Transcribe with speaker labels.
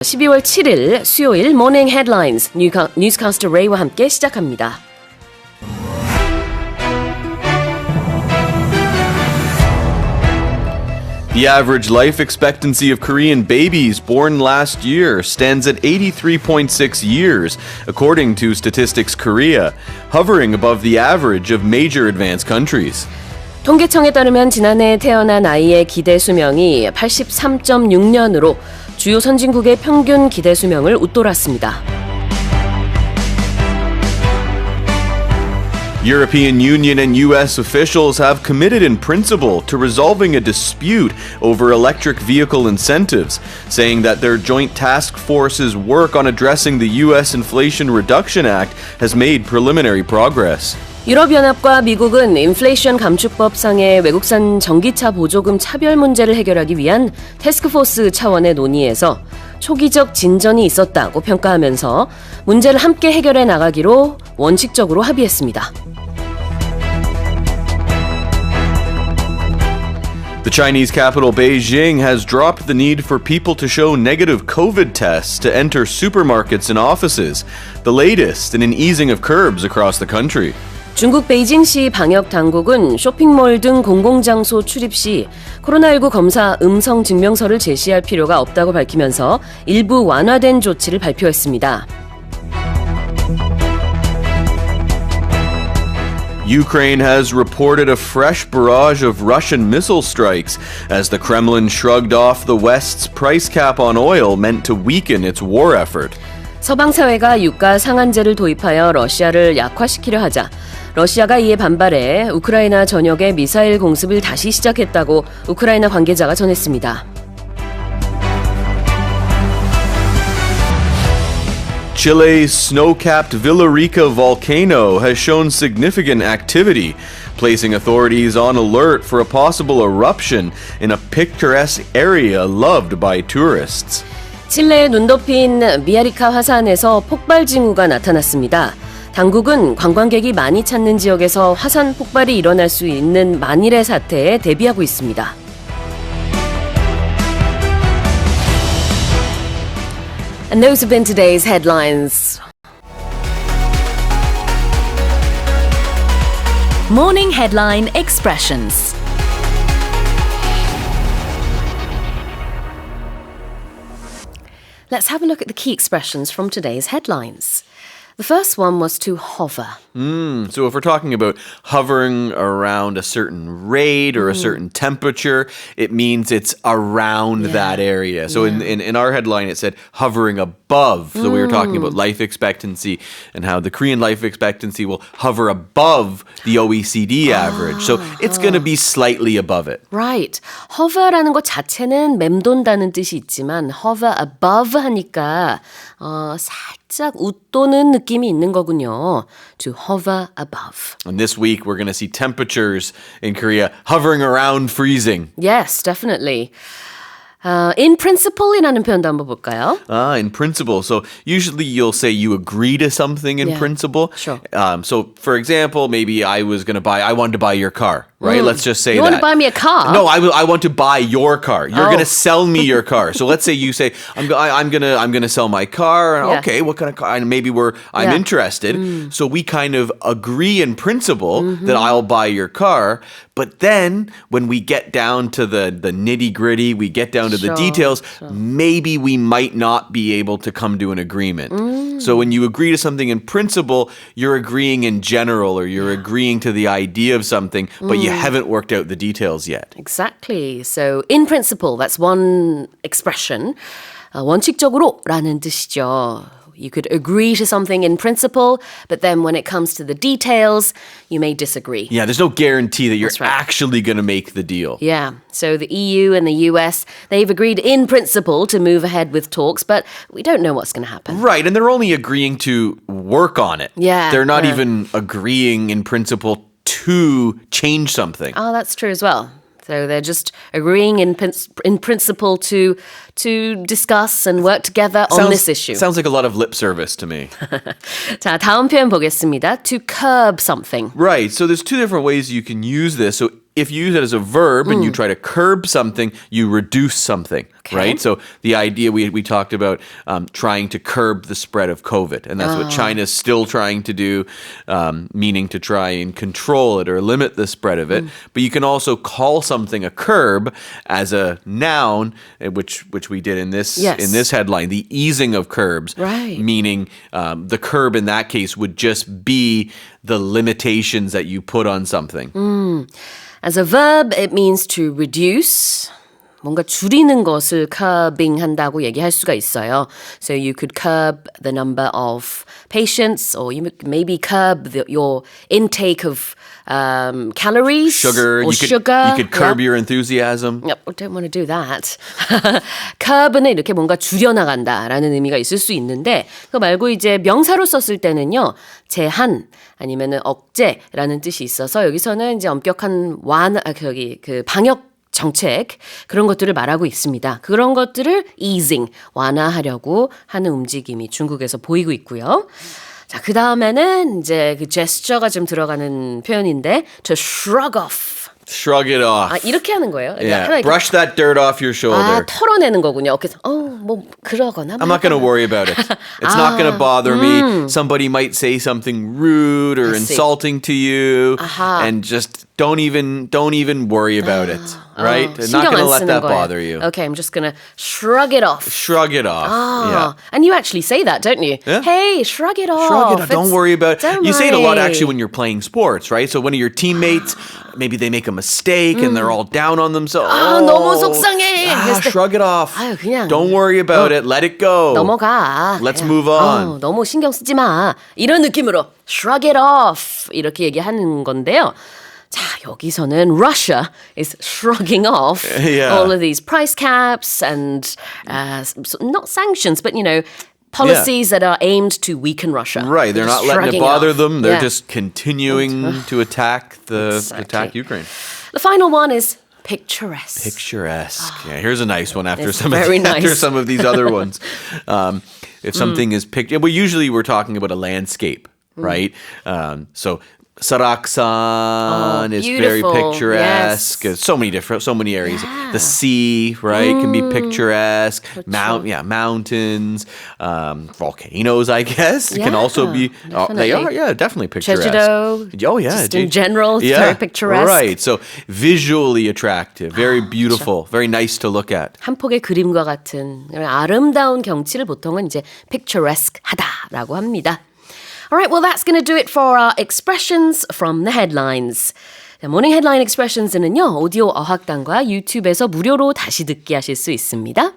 Speaker 1: 12월 7일 수요일 모닝 헤드라인스 뉴스캐스터 레이와 함께 시작합니다.
Speaker 2: The average life expectancy of Korean babies born last year stands at 83.6 years, according to Statistics Korea, hovering above the average of major advanced countries.
Speaker 1: 통계청에 따르면 지난해 태어난 아이의 기대 수명이 83.6년으로 주요 선진국의 평균 기대 수명을 웃돌았습니다.
Speaker 2: European Union and U.S. officials have committed in principle to resolving a dispute over electric vehicle incentives, saying that their joint task force's work on addressing the U.S. Inflation Reduction Act has made preliminary progress.
Speaker 1: 유럽연합과 미국은 인플레이션 감축법상의 외국산 전기차 보조금 차별 문제를 해결하기 위한 태스크포스 차원의 논의에서 초기적 진전이 있었다고 평가하면서 문제를 함께 해결해 나가기로 원칙적으로 합의했습니다.
Speaker 2: The Chinese capital Beijing has dropped the need for people to show negative COVID tests to enter supermarkets and offices, the latest in an easing of curbs across the country.
Speaker 1: 중국 베이징시 방역당국은 쇼핑몰 등 공공장소 출입 시 코로나19 검사 음성 증명서를 제시할 필요가 없다고 밝히면서 일부 완화된 조치를 발표했습니다.
Speaker 2: Ukraine has reported a fresh barrage of Russian missile strikes as the Kremlin shrugged off the West's price cap on oil meant to weaken its war effort.
Speaker 1: 서방 사회가 유가 상한제를 도입하여 러시아를 약화시키려 하자 러시아가 이에 반발해 우크라이나 전역에 미사일 공습을 다시 시작했다고 우크라이나 관계자가 전했습니다.
Speaker 2: Chile's snow-capped Villarrica volcano has shown significant activity, placing authorities on alert for a possible eruption in a picturesque area loved by tourists.
Speaker 1: 칠레의 눈 덮인 미아리카 화산에서 폭발 징후가 나타났습니다. 당국은 관광객이 많이 찾는 지역에서 화산 폭발이 일어날 수 있는 만일의 사태에 대비하고 있습니다. And those have been today's headlines.
Speaker 3: Morning Headline Expressions.
Speaker 1: Let's have a look at the key expressions from today's headlines. The first one was to hover.
Speaker 2: So if we're talking about hovering around a certain rate or a certain temperature, it means it's around that area. So in our headline, it said hovering above. So we were talking about life expectancy and how the Korean life expectancy will hover above the OECD average. So it's going to be slightly above it.
Speaker 1: Right. hover라는 것 자체는 맴돈다는 뜻이 있지만 hover above 하니까 살짝 웃도는 느낌이 있는 거군요. To hover above.
Speaker 2: And this week, we're going to see temperatures in Korea hovering around freezing.
Speaker 1: Yes, definitely. In principle이라는 표현도 한번 볼까요?
Speaker 2: In principle. So usually you'll say you agree to something in principle.
Speaker 1: Sure.
Speaker 2: So for example, maybe I wanted to buy your car, right? Let's just say
Speaker 1: You want to buy me a car?
Speaker 2: No, I want to buy your car. You're going to sell me your car. So let's say you say, I'm going to sell my car.
Speaker 1: Yeah.
Speaker 2: Okay, what kind of car? And maybe I'm interested. So we kind of agree in principle that I'll buy your car. But then when we get down to the nitty gritty, we get down to the details, maybe we might not be able to come to an agreement. So when you agree to something in principle, you're agreeing in general or you're agreeing to the idea of something, but you haven't worked out the details yet.
Speaker 1: Exactly. So in principle, that's one expression. 원칙적으로라는 뜻이죠. You could agree to something in principle, but then when it comes to the details, you may disagree.
Speaker 2: Yeah, there's no guarantee that you're
Speaker 1: That's right.
Speaker 2: actually going to make the deal.
Speaker 1: Yeah, so the EU and the US, they've agreed in principle to move ahead with talks, but we don't know what's going to happen.
Speaker 2: Right, and they're only agreeing to work on it.
Speaker 1: Yeah.
Speaker 2: They're not even agreeing in principle to change something.
Speaker 1: Oh, that's true as well. So they're just agreeing in principle to discuss and work together on this issue.
Speaker 2: Sounds like a lot of lip service to me.
Speaker 1: 자, 다음 표현 보겠습니다. To curb something.
Speaker 2: Right. So there's two different ways you can use this. So if you use it as a verb and you try to curb something, you reduce something, right? So the idea we talked about trying to curb the spread of COVID, and that's what China's still trying to do, meaning to try and control it or limit the spread of it. But you can also call something a curb as a noun, which we did in this headline, the easing of curbs,
Speaker 1: right.
Speaker 2: meaning the curb in that case would just be the limitations that you put on something.
Speaker 1: As a verb, it means to reduce. 뭔가 줄이는 것을 curbing 한다고 얘기할 수가 있어요. So you could curb the number of patients, or you maybe curb your intake of calories,
Speaker 2: Sugar.
Speaker 1: or sugar.
Speaker 2: You could curb your enthusiasm.
Speaker 1: Yep, I don't want to do that. curb는 이렇게 뭔가 줄여나간다라는 의미가 있을 수 있는데 그거 말고 이제 명사로 썼을 때는요. 제한 아니면은 억제라는 뜻이 있어서 여기서는 이제 엄격한 그 방역 정책 그런 것들을 말하고 있습니다. 그런 것들을 easing, 완화하려고 하는 움직임이 중국에서 보이고 있고요. 자, 그 다음에는 이제 그 제스처가 좀 들어가는 표현인데 to shrug off.
Speaker 2: Shrug it off.
Speaker 1: 아, 이렇게 하는 거예요?
Speaker 2: Yeah. Brush that dirt off your shoulder.
Speaker 1: 아, 털어내는 거군요. 그래서 뭐 그러거나
Speaker 2: I'm not going to worry about it. It's not going to bother me. Somebody might say something rude or insulting to you, and just don't even worry about it. Right? Not going to let that bother you.
Speaker 1: Okay, I'm just going to shrug it off.
Speaker 2: Shrug it off. Yeah.
Speaker 1: And you actually say that, don't you?
Speaker 2: Yeah.
Speaker 1: Hey, shrug it off.
Speaker 2: Shrug it off. Don't worry about it.
Speaker 1: Don't
Speaker 2: You say it a lot
Speaker 1: worry.
Speaker 2: actually when you're playing sports, right? So one of your teammates, maybe they make a mistake and they're all down on themselves.
Speaker 1: 너무 속상해.
Speaker 2: Shrug it off.
Speaker 1: 아유, 그냥
Speaker 2: Don't worry about it. Let it go.
Speaker 1: 넘어가.
Speaker 2: Let's move on.
Speaker 1: 너무 신경 쓰지 마. 이런 느낌으로 shrug it off 이렇게 얘기하는 건데요. 자, 여기서는 Russia is shrugging off all of these price caps and not sanctions, but policies that are aimed to weaken Russia.
Speaker 2: Right, they're not letting it bother them. They're just continuing to attack Ukraine.
Speaker 1: The final one is picturesque.
Speaker 2: Picturesque. Yeah, here's a nice one after
Speaker 1: It's
Speaker 2: some
Speaker 1: very nice.
Speaker 2: after some of these other ones. If something is usually we're talking about a landscape, right? So Saraksan is very
Speaker 1: beautiful.
Speaker 2: picturesque.
Speaker 1: Yes.
Speaker 2: So many areas. The sea, right, can be picturesque. Mountains, volcanoes, I guess, can also be. They are, definitely picturesque.
Speaker 1: 제주도.
Speaker 2: Oh yeah,
Speaker 1: Just in general, it's very picturesque.
Speaker 2: Right. So visually attractive, very beautiful, very nice to look at.
Speaker 1: 한 폭의 그림과 같은 아름다운 경치를 보통은 이제 picturesque하다라고 합니다. All right, well, that's going to do it for our expressions from the headlines. 모닝 헤드라인 expressions는요, 오디오 어학당과 유튜브에서 무료로 다시 듣기 하실 수 있습니다.